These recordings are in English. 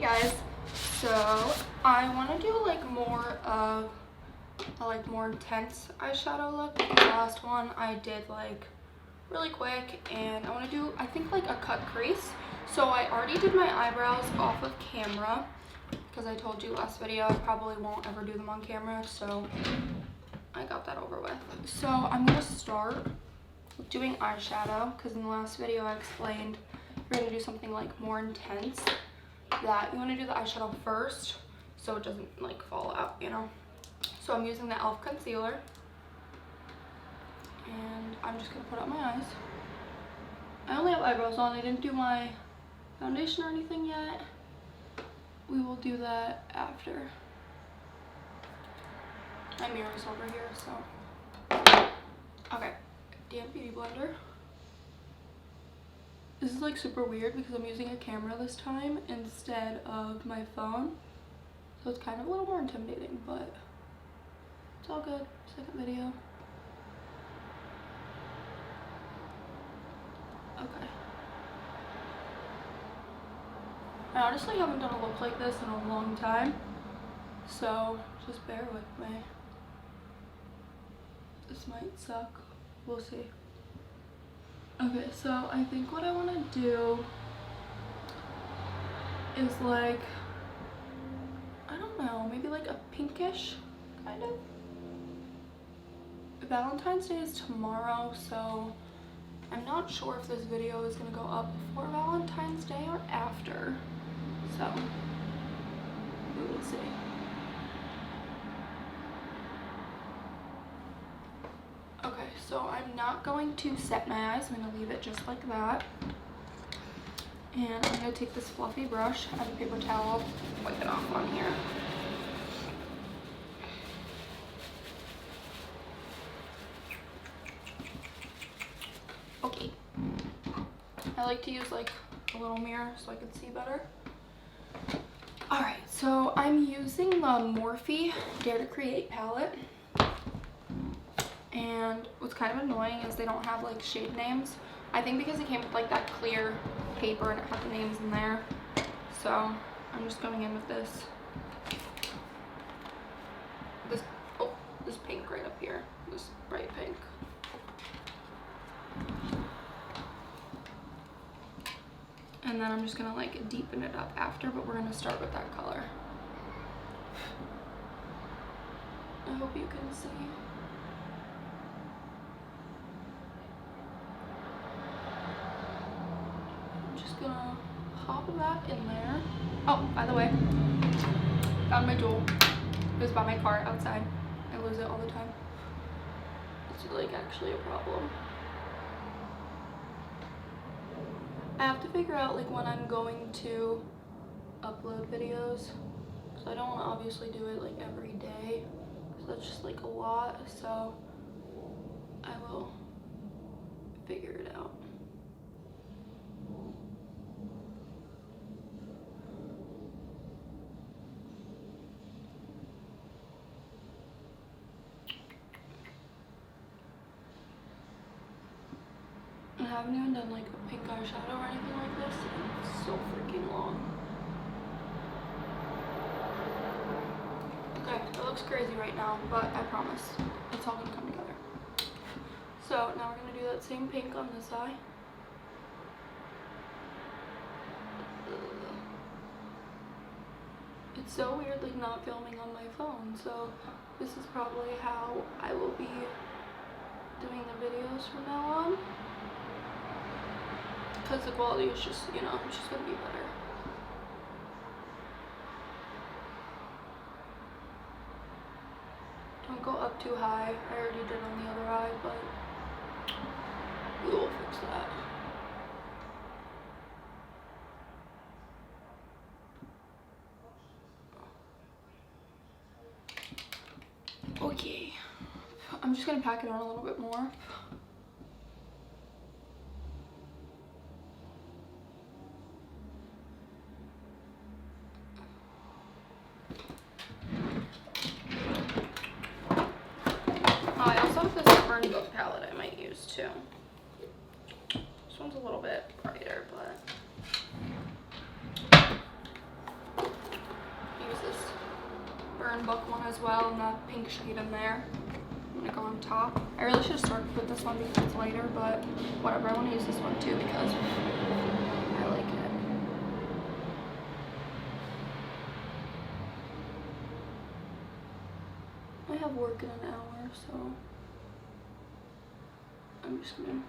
guys, so I want to do like more of a like more intense eyeshadow look. The last one I did like really quick, and I want to do I think like a cut crease. So I already did my eyebrows off of camera because I told you last video I probably won't ever do them on camera, so I got that over with. So I'm gonna start doing eyeshadow because in the last video I explained you're gonna do something like more intense, that you want to do the eyeshadow first so it doesn't like fall out, you know. So I'm using the e.l.f. concealer, and I'm just gonna put up my eyes. I only have eyebrows on. I didn't do my foundation or anything yet. We will do that after. My mirror's over here, so okay. Damp beauty blender. This is like super weird because I'm using a camera this time instead of my phone, so it's kind of a little more intimidating, but it's all good. Second video. Okay. I honestly haven't done a look like this in a long time, so just bear with me. This might suck. We'll see. Okay, so I think what I want to do is like, I don't know, maybe like a pinkish kind of. Valentine's Day is tomorrow, so I'm not sure if this video is going to go up before Valentine's Day or after, so we will see. Okay, so I'm not going to set my eyes. I'm going to leave it just like that. And I'm going to take this fluffy brush, I have a paper towel, wipe it off on here. Okay. I like to use like a little mirror so I can see better. Alright, so I'm using the Morphe Dare to Create palette. And what's kind of annoying is they don't have like shade names. I think because it came with like that clear paper and it had the names in there. So I'm just going in with this pink right up here. This bright pink. And then I'm just gonna like deepen it up after, but we're gonna start with that color. I hope you can see. Gonna pop that in there. Oh, by the way, found my jewel. It was by my car outside. I lose it all the time. It's like actually a problem. I have to figure out like when I'm going to upload videos, so I don't want to obviously do it like every day because that's just like a lot, so I will figure it out. I haven't even done like a pink eyeshadow or anything like this, and it's so freaking long. Okay, it looks crazy right now, but I promise it's all gonna come together. So now we're gonna do that same pink on this eye. It's so weird like not filming on my phone, so this is probably how I will be doing the videos from now on. Because the quality is just, you know, it's just gonna be better. Don't go up too high. I already did on the other eye, but we will fix that. Okay. I'm just gonna pack it on a little bit more. Book palette I might use too. This one's a little bit brighter, but Book one as well, and that pink shade in there. I'm gonna go on top. I really should have started with this one because it's lighter, but whatever. I want to use this one too because I like it. I have work in an hour, so I'm just gonna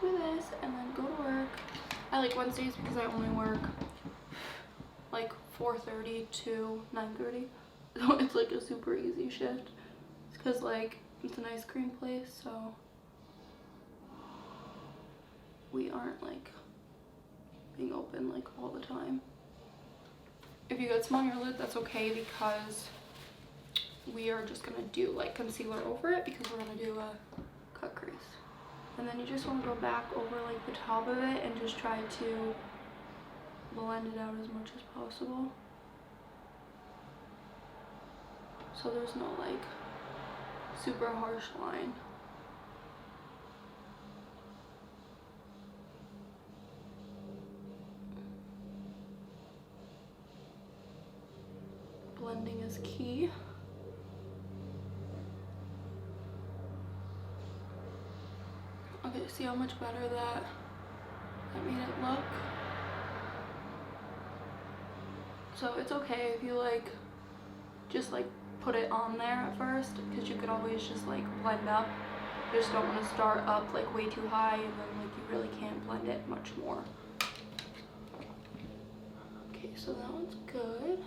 do this and then go to work. I like Wednesdays because I only work like 4:30 to 9:30. So it's like a super easy shift. It's because like it's an ice cream place, so we aren't like being open like all the time. If you get some on your lid, that's okay because we are just gonna do like concealer over it because we're gonna do a cut crease. And then you just want to go back over like the top of it and just try to blend it out as much as possible. So there's no like super harsh line. Blending is key. Okay, see how much better that made it look? So it's okay if you like just like put it on there at first, because you could always just like blend up. You just don't want to start up like way too high and then like you really can't blend it much more. Okay, so that one's good.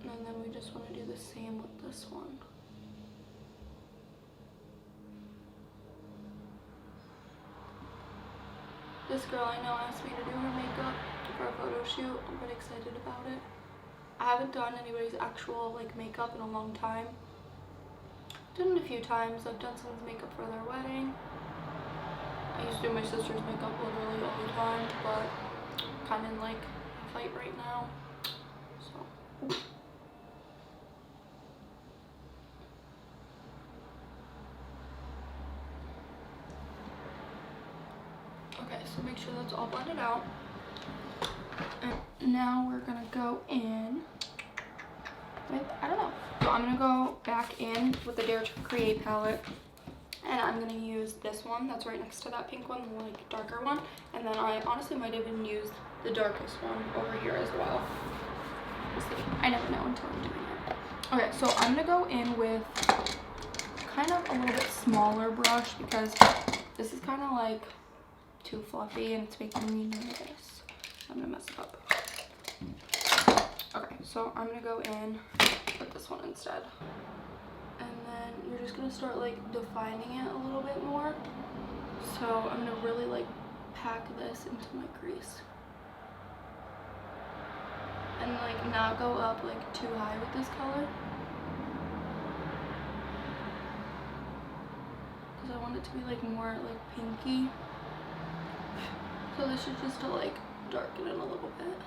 And then we just want to do the same with this one. This girl I know asked me to do her makeup for a photo shoot. I'm pretty excited about it. I haven't done anybody's actual like makeup in a long time. Done it a few times. I've done someone's makeup for their wedding. I used to do my sister's makeup literally all the time, but kind of in like a fight right now. So. Okay, so make sure that's all blended out. And now we're gonna go in with, I don't know. So I'm gonna go back in with the Dare to Create palette. And I'm gonna use this one that's right next to that pink one, the like darker one. And then I honestly might even use the darkest one over here as well. We'll see. I never know until I'm doing it. Okay, so I'm gonna go in with kind of a little bit smaller brush because this is kind of like too fluffy and it's making me nervous. I'm gonna mess it up. Okay, so I'm gonna go in with this one instead. And then you're just gonna start like defining it a little bit more. So I'm gonna really like pack this into my crease. And like not go up like too high with this color. Because I want it to be like more like pinky. So this is just to like darken it a little bit.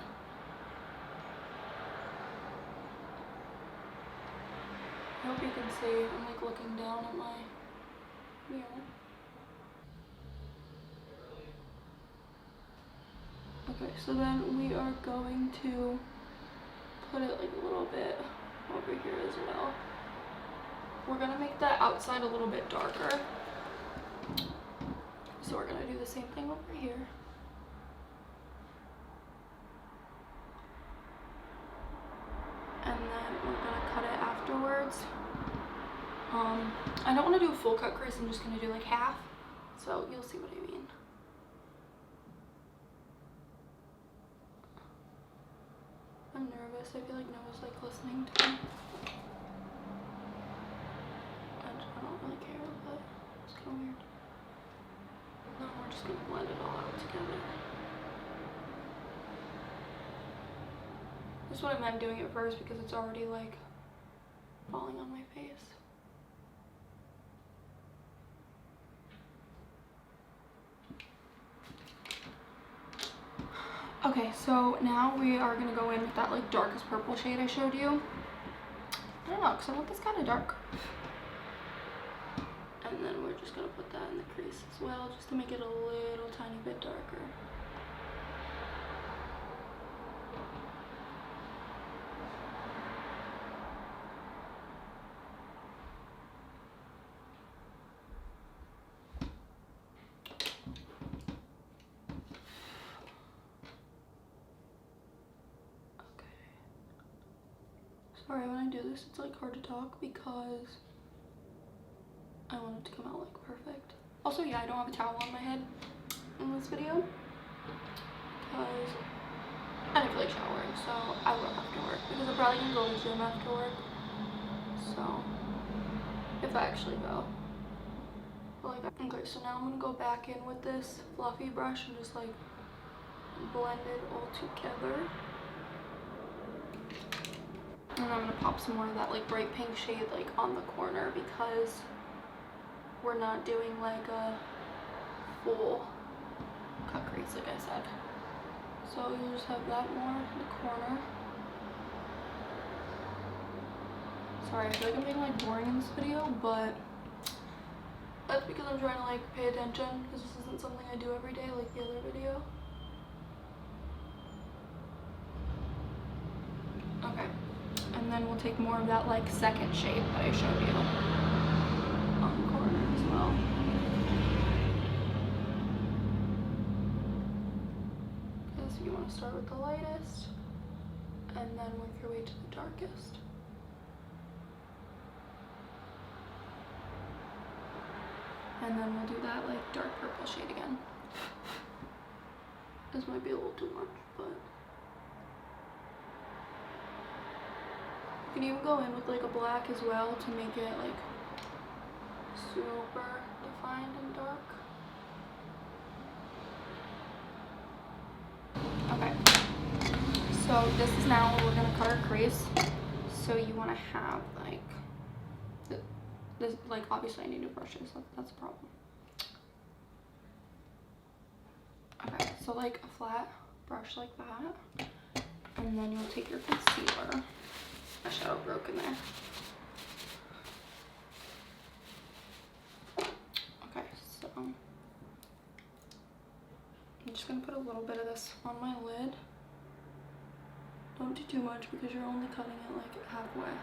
I hope you can see, I'm like looking down at my mirror. Okay, so then we are going to put it like a little bit over here as well. We're gonna make that outside a little bit darker. So we're gonna do the same thing over here. And then we're gonna cut it afterwards. I don't want to do a full cut crease, I'm just gonna do like half. So you'll see what I mean. I'm nervous. I feel like no one's like listening to me. I don't really care, but it's kind of weird. Now we're just gonna blend it all out together. That's what I meant doing it first because it's already like falling on my face. Okay, so now we are gonna go in with that like darkest purple shade I showed you. I don't know, because I want this kind of dark. And then we're just gonna put that in the crease as well, just to make it a little tiny bit darker. Sorry, when I do this, it's like hard to talk because I want it to come out like perfect. Also, yeah, I don't have a towel on my head in this video because I didn't feel like showering, so I will after work because I'm probably gonna go to the gym after work. So, if I actually go. But like, okay, so now I'm gonna go back in with this fluffy brush and just like blend it all together. And I'm gonna pop some more of that like bright pink shade like on the corner because we're not doing like a full cut crease like I said. So you'll just have that more in the corner. Sorry, I feel like I'm being like boring in this video, but that's because I'm trying to like pay attention because this isn't something I do every day like the other video. Okay, and then we'll take more of that like second shade that I showed you on the corner as well. Okay, so you want to start with the lightest and then work your way to the darkest. And then we'll do that like dark purple shade again. This might be a little too much, but you can even go in with like a black as well to make it like super defined and dark. Okay, so this is now where we're gonna cut our crease. So you want to have like this, like obviously I need new brushes, so that's a problem. Okay, so like a flat brush like that, and then you'll take your concealer. My shadow broke in there. Okay, so I'm just gonna put a little bit of this on my lid. Don't do too much because you're only cutting it like halfway.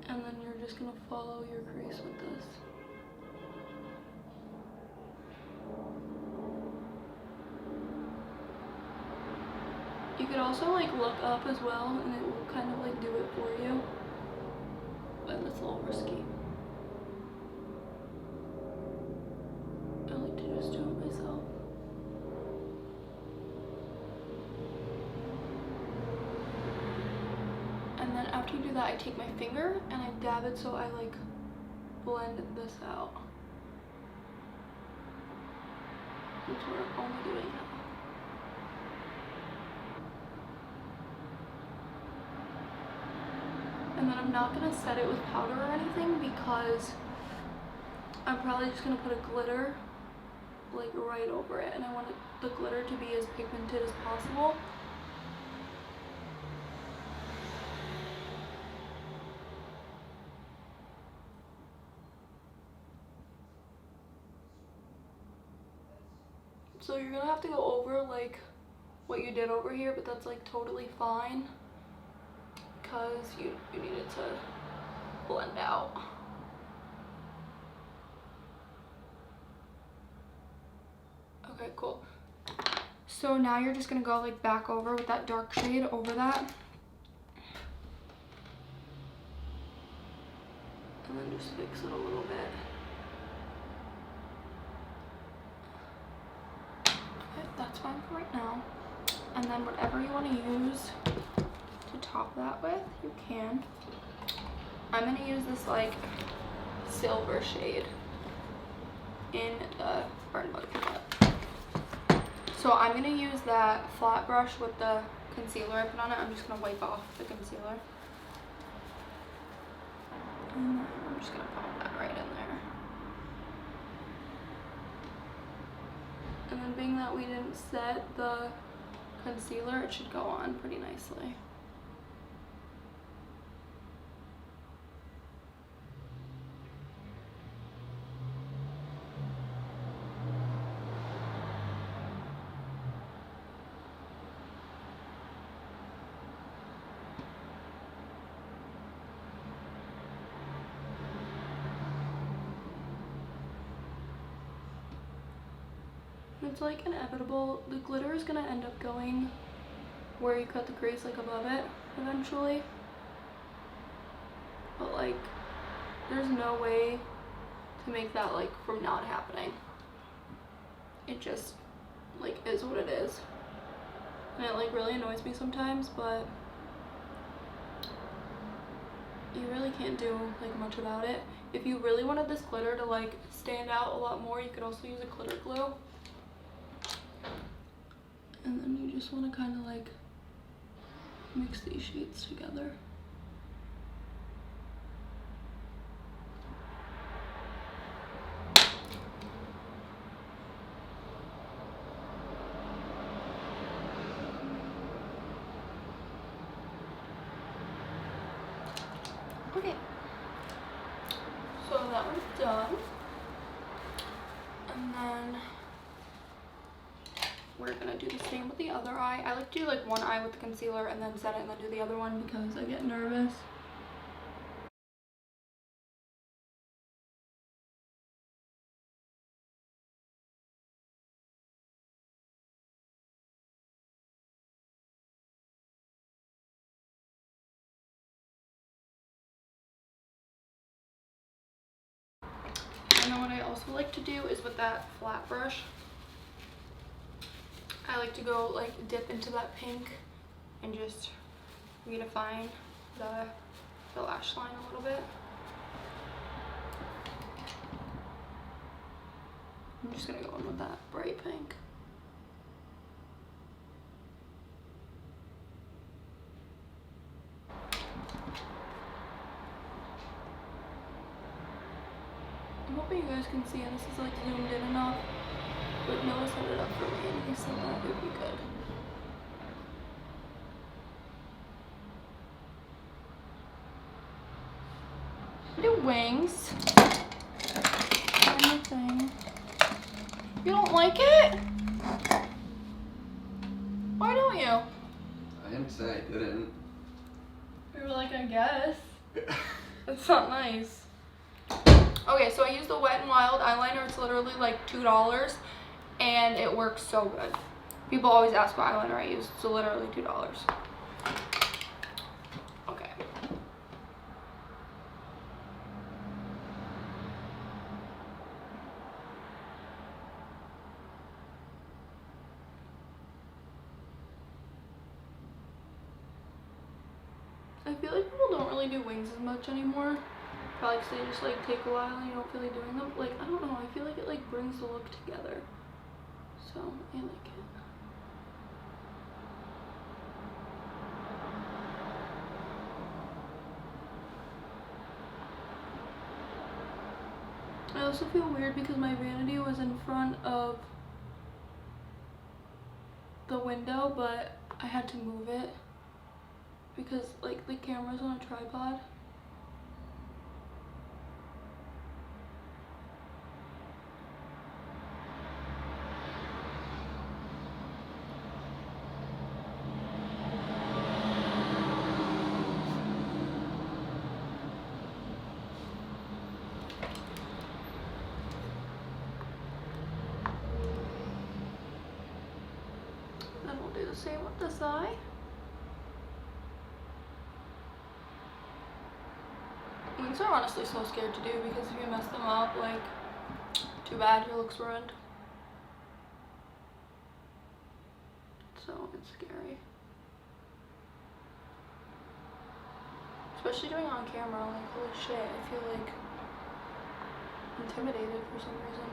And then you're just gonna follow your crease with this. You could also like look up as well and it will kind of like do it for you. But it's a little risky. I like to just do it myself. And then after you do that, I take my finger and I dab it so I like blend this out. Which we're only doing now. And then I'm not gonna set it with powder or anything because I'm probably just gonna put a glitter like right over it, and I want the glitter to be as pigmented as possible. So you're gonna have to go over like what you did over here, but that's like totally fine because you need it to blend out. Okay, cool. So now you're just gonna go like back over with that dark shade over that. And then just fix it a little bit. Okay, that's fine for right now. And then whatever you want to use to top that with, you can. I'm gonna use this like silver shade in the Burn Bug palette. So I'm gonna use that flat brush with the concealer I put on it. I'm just gonna wipe off the concealer. And then I'm just gonna pop that right in there. And then being that we didn't set the concealer, it should go on pretty nicely. It's like inevitable. The glitter is gonna end up going where you cut the crease, like above it eventually. But like, there's no way to make that like from not happening. It just like is what it is. And it like really annoys me sometimes, but you really can't do like much about it. If you really wanted this glitter to like stand out a lot more, you could also use a glitter glue. And then you just want to kind of like mix these shades together. Okay, so that one's done. And then we're gonna do the same with the other eye. I like to do like one eye with the concealer and then set it and then do the other one because I get nervous. And then what I also like to do is with that flat brush, I like to go like dip into that pink and just redefine the lash line a little bit. I'm just gonna go in with that bright pink. I'm hoping you guys can see, and this is like zoomed in enough, but Noah set it up for me and he said that it would be good. New wings. Anything. You don't like it? Why don't you? I didn't say I didn't. You were like, I guess. That's not nice. Okay, so I use the Wet n Wild eyeliner. It's literally like $2 and it works so good. People always ask what eyeliner I use. It's literally $2. Okay. I feel like people don't really do wings as much anymore. Probably because they just like take a while and you don't feel like doing them. Like, I don't know, I feel like it like brings the look together. So, I like it. I also feel weird because my vanity was in front of the window, but I had to move it because like the camera's on a tripod. Then we'll do the same with this eye. Wings are honestly so scared to do because if you mess them up, like, too bad, your look's ruined. So it's scary. Especially doing it on camera, like, holy shit, I feel like intimidated for some reason.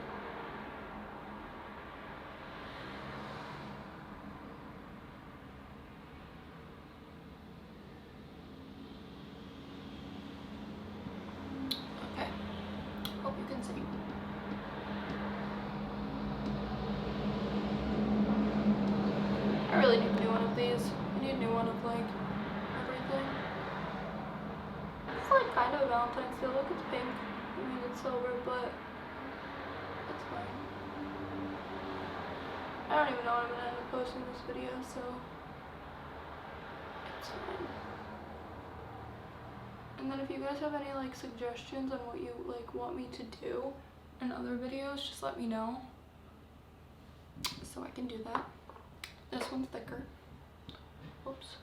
Okay, hope you can see. I really need a new one of these. I need a new one of like everything. It's like kind of a Valentine's Day look. It's pink. I mean it's silver, but it's fine. I don't even know when I'm gonna end up posting this video, so it's fine. And then if you guys have any like suggestions on what you like want me to do in other videos, just let me know. so I can do that. This one's thicker. Oops.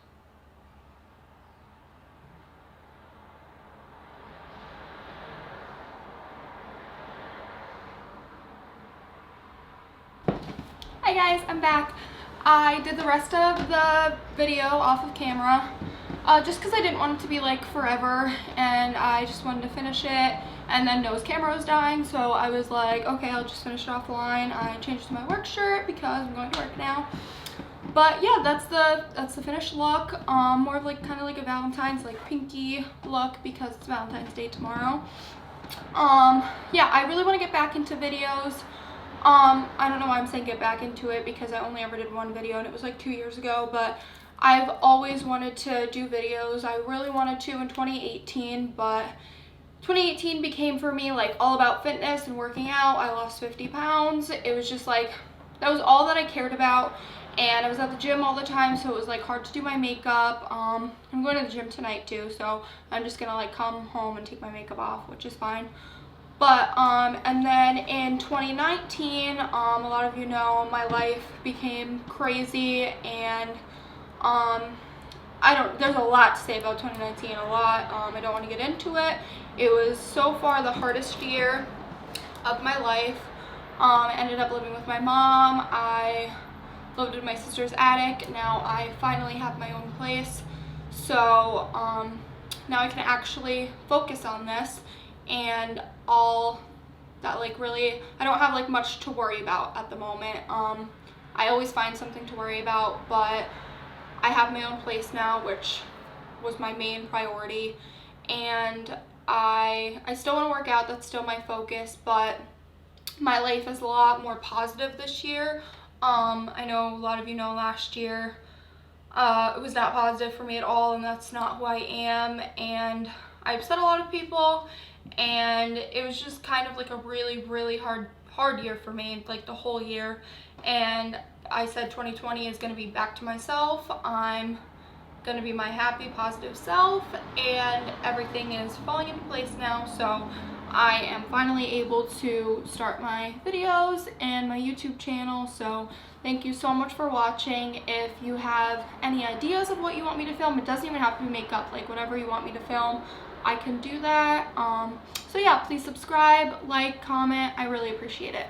Hi guys, I'm back. I did the rest of the video off of camera just because I didn't want it to be like forever, and I just wanted to finish it, and then Noah's camera was dying, so I was like, okay, I'll just finish it offline. I changed to my work shirt because I'm going to work now. But yeah, that's the finished look. More of like kind of like a Valentine's like pinky look because it's Valentine's Day tomorrow. Yeah, I really want to get back into videos. I don't know why I'm saying get back into it because I only ever did one video and it was like 2 years ago, but I've always wanted to do videos. I really wanted to in 2018, but 2018 became for me like all about fitness and working out. I lost 50 pounds. It was just like, that was all that I cared about, and I was at the gym all the time, so it was like hard to do my makeup. I'm going to the gym tonight too, so I'm just gonna like come home and take my makeup off, which is fine. But and then in 2019, a lot of you know my life became crazy, and there's a lot to say about 2019, a lot. I don't want to get into it. It was so far the hardest year of my life. I ended up living with my mom. I lived in my sister's attic. Now I finally have my own place. So now I can actually focus on this, and all that like really, I don't have like much to worry about at the moment. I always find something to worry about, but I have my own place now, which was my main priority, and I still want to work out. That's still my focus, but my life is a lot more positive this year. I know a lot of you know last year it was not positive for me at all, and that's not who I am, and I upset a lot of people, and it was just kind of like a really hard year for me, like the whole year. And I said 2020 is going to be back to myself. I'm going to be my happy, positive self, and everything is falling into place now. So I am finally able to start my videos and my YouTube channel. So thank you so much for watching. If you have any ideas of what you want me to film, it doesn't even have to be makeup, like whatever you want me to film, I can do that. So yeah, please subscribe, like, comment. I really appreciate it.